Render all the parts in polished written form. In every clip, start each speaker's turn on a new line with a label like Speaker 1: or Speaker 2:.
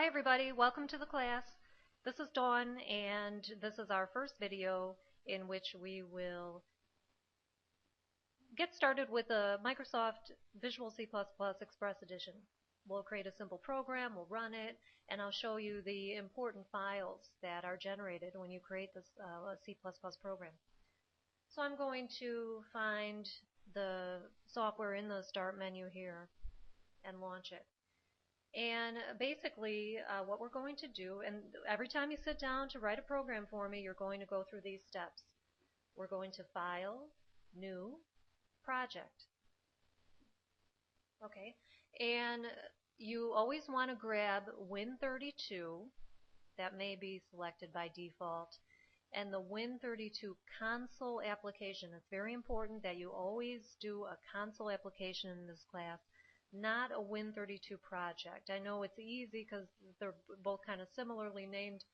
Speaker 1: Hi everybody, welcome to the class. This is Dawn and this is our first video in which we will get started with a Microsoft Visual C++ Express Edition. We'll create a simple program, we'll run it, and I'll show you the important files that are generated when you create this C++ program. So I'm going to find the software in the Start menu here and launch it. And basically what we're going to do, and every time you sit down to write a program for me, you're going to go through these steps. We're going to File, New, Project. Okay, and you always want to grab Win32, that may be selected by default, and the Win32 console application. It's very important that you always do a console application in this class, not a Win32 project. I know it's easy because they're both kind of similarly named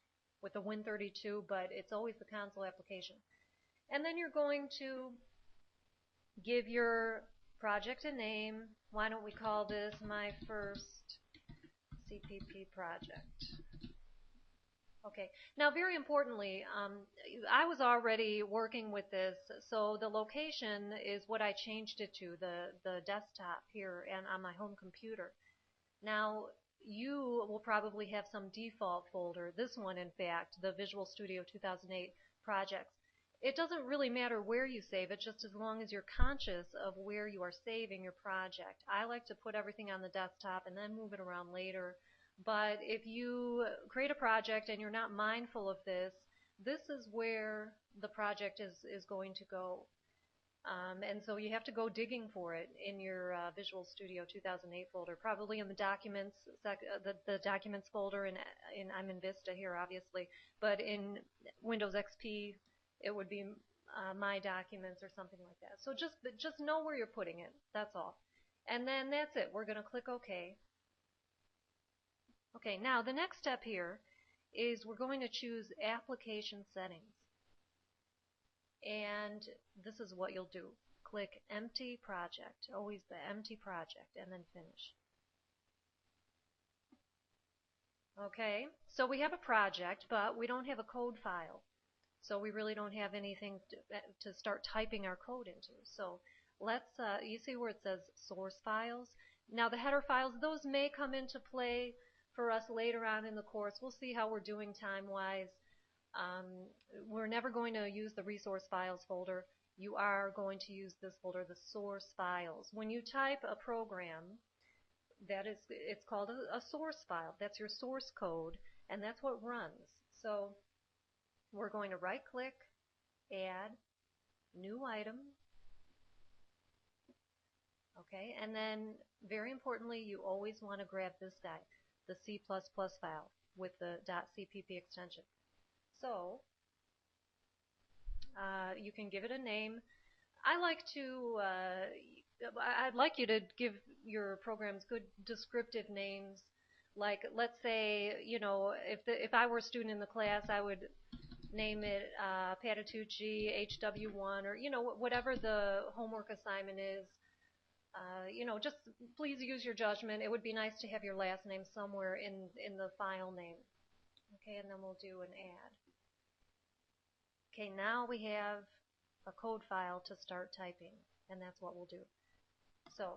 Speaker 1: with the Win32, but it's always the console application. And then you're going to give your project a name. Why don't we call this my first CPP project? Okay, now very importantly, I was already working with this, so the location is what I changed it to, the desktop here and on my home computer. Now, you will probably have some default folder, this one in fact, the Visual Studio 2008 projects. It doesn't really matter where you save it, just as long as you're conscious of where you are saving your project. I like to put everything on the desktop and then move it around later. But if you create a project and you're not mindful of this, this is where the project is going to go. And so you have to go digging for it in your Visual Studio 2008 folder, probably in the Documents the Documents folder. I'm in Vista here, obviously, but in Windows XP it would be My Documents or something like that. So just know where you're putting it. That's all. And then that's it. We're going to click OK. Okay, now the next step here is we're going to choose Application Settings. And this is what you'll do. Click Empty Project, always the Empty Project, and then Finish. Okay, so we have a project, but we don't have a code file. So we really don't have anything to start typing our code into. So let's, you see where it says Source Files? Now the header files, those may come into play for us later on in the course. We'll see how we're doing time-wise. We're never going to use the Resource Files folder. You are going to use this folder, the Source Files. When you type a program, it's called a source file. That's your source code, and that's what runs. So we're going to right-click, Add, New Item. Okay, and then very importantly, you always want to grab this guy, the C++ file with the .cpp extension. So you can give it a name. I'd like you to give your programs good descriptive names. Like, let's say, you know, if I were a student in the class, I would name it Patitucci HW1, or you know, whatever the homework assignment is. You know, just please use your judgment. It would be nice to have your last name somewhere in the file name. Okay, and then we'll do an add. Okay, now we have a code file to start typing, and that's what we'll do. So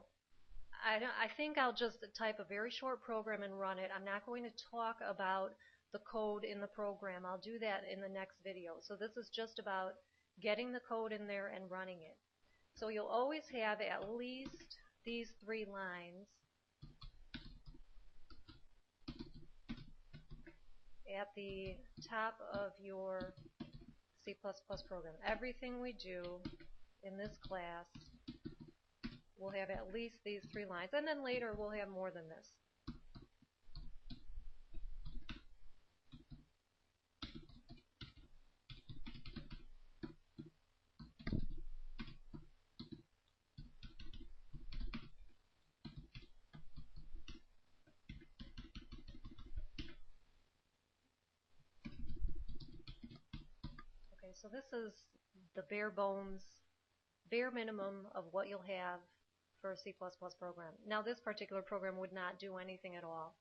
Speaker 1: I think I'll just type a very short program and run it. I'm not going to talk about the code in the program. I'll do that in the next video. So this is just about getting the code in there and running it. So you'll always have at least these 3 lines at the top of your C++ program. Everything we do in this class will have at least these 3 lines, and then later we'll have more than this. Okay, so this is the bare bones, bare minimum of what you'll have for a C++ program. Now this particular program would not do anything at all.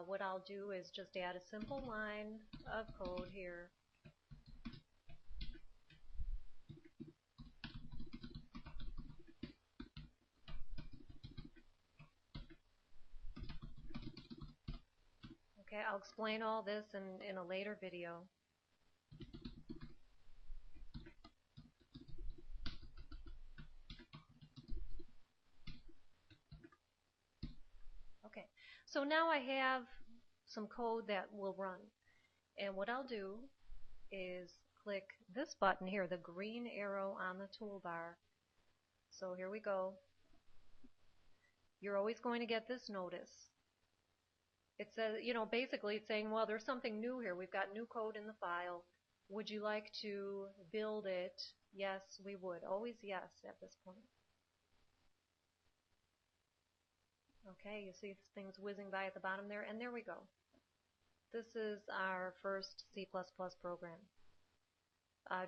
Speaker 1: What I'll do is just add a simple line of code here. Okay, I'll explain all this in a later video. Okay, so now I have some code that will run. And what I'll do is click this button here, the green arrow on the toolbar. So here we go. You're always going to get this notice. It says, basically it's saying, well, there's something new here. We've got new code in the file. Would you like to build it? Yes, we would. Always yes at this point. Okay, you see things whizzing by at the bottom there, and there we go. This is our first C++ program.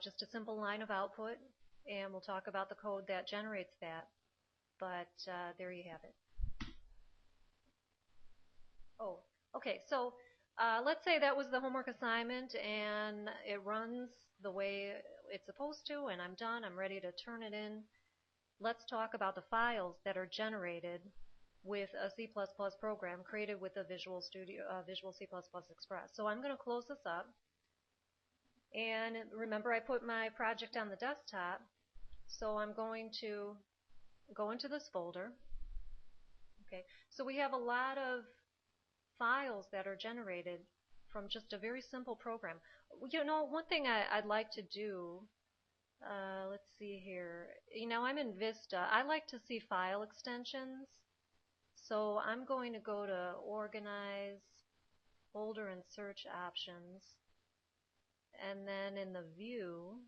Speaker 1: Just a simple line of output, and we'll talk about the code that generates that. But there you have it. Oh, okay, so let's say that was the homework assignment, and it runs the way it's supposed to, and I'm done. I'm ready to turn it in. Let's talk about the files that are generated with a C++ program created with a Visual C++ Express. So I'm going to close this up. And remember, I put my project on the desktop, so I'm going to go into this folder. Okay, so we have a lot of files that are generated from just a very simple program. One thing I'd like to do, let's see here. I'm in Vista. I like to see file extensions. So I'm going to go to Organize, Folder and Search Options. And then in the View,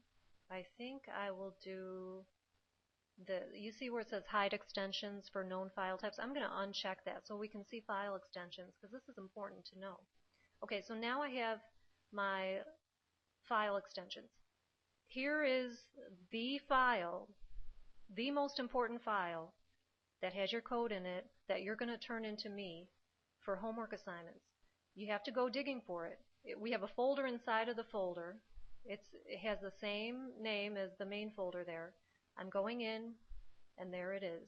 Speaker 1: I think I will do you see where it says Hide Extensions for known file types? I'm going to uncheck that so we can see file extensions, because this is important to know. Okay, so now I have my file extensions. Here is the file, the most important file that has your code in it that you're going to turn into me for homework assignments. You have to go digging for it. We have a folder inside of the folder. It has the same name as the main folder there. I'm going in, and there it is.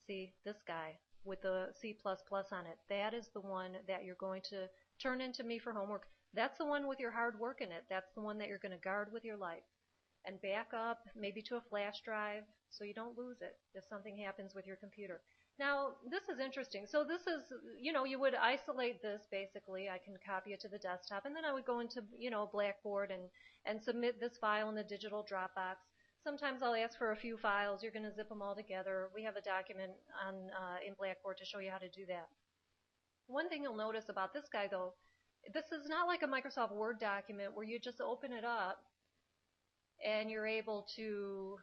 Speaker 1: See, this guy with the C++ on it. That is the one that you're going to turn into me for homework. That's the one with your hard work in it. That's the one that you're going to guard with your life. And back up maybe to a flash drive so you don't lose it if something happens with your computer. Now, this is interesting. So this is, you would isolate this basically. I can copy it to the desktop, and then I would go into, Blackboard and submit this file in the digital Dropbox. Sometimes I'll ask for a few files. You're going to zip them all together. We have a document in Blackboard to show you how to do that. One thing you'll notice about this guy, though, this is not like a Microsoft Word document where you just open it up and you're able to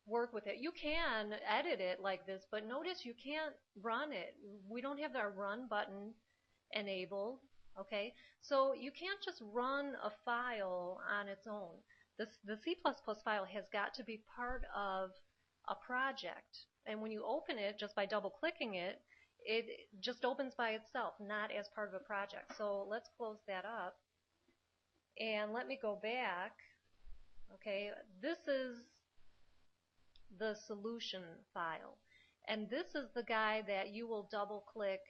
Speaker 1: work with it. You can edit it like this, but notice you can't run it. We don't have our run button enabled, okay? So you can't just run a file on its own. The C++ file has got to be part of a project. And when you open it just by double-clicking it, it just opens by itself, not as part of a project. So let's close that up. And let me go back. Okay, this is the solution file. And this is the guy that you will double-click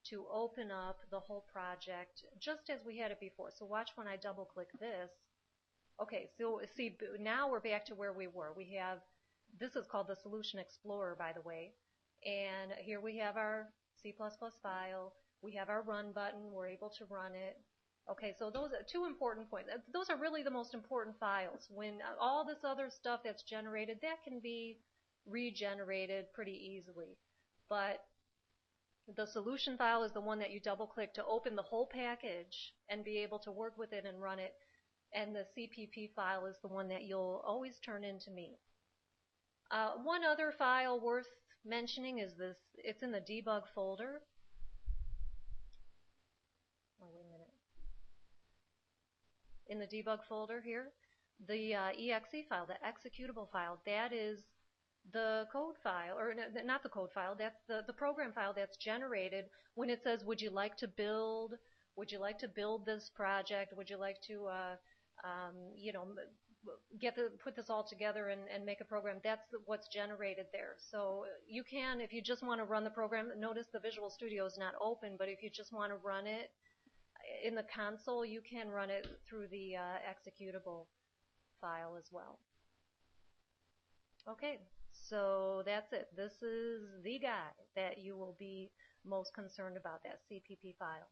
Speaker 1: to open up the whole project, just as we had it before. So watch when I double-click this. Okay, so see, now we're back to where we were. We have, this is called the Solution Explorer, by the way. And here we have our C++ file. We have our run button. We're able to run it. Okay, so those are 2 important points. Those are really the most important files. When all this other stuff that's generated, that can be regenerated pretty easily. But the solution file is the one that you double-click to open the whole package and be able to work with it and run it. And the CPP file is the one that you'll always turn into me. One other file worth mentioning is this. It's in the debug folder. Oh, wait a minute. In the debug folder here, the exe file, the executable file, that is The code file, or not the code file, that's the program file that's generated when it says, would you like to build, this project, would you like to, you know, put this all together and make a program. That's what's generated there. So you can, if you just want to run the program, notice the Visual Studio is not open, but if you just want to run it in the console, you can run it through the executable file as well. Okay, so that's it. This is the guy that you will be most concerned about, that CPP file.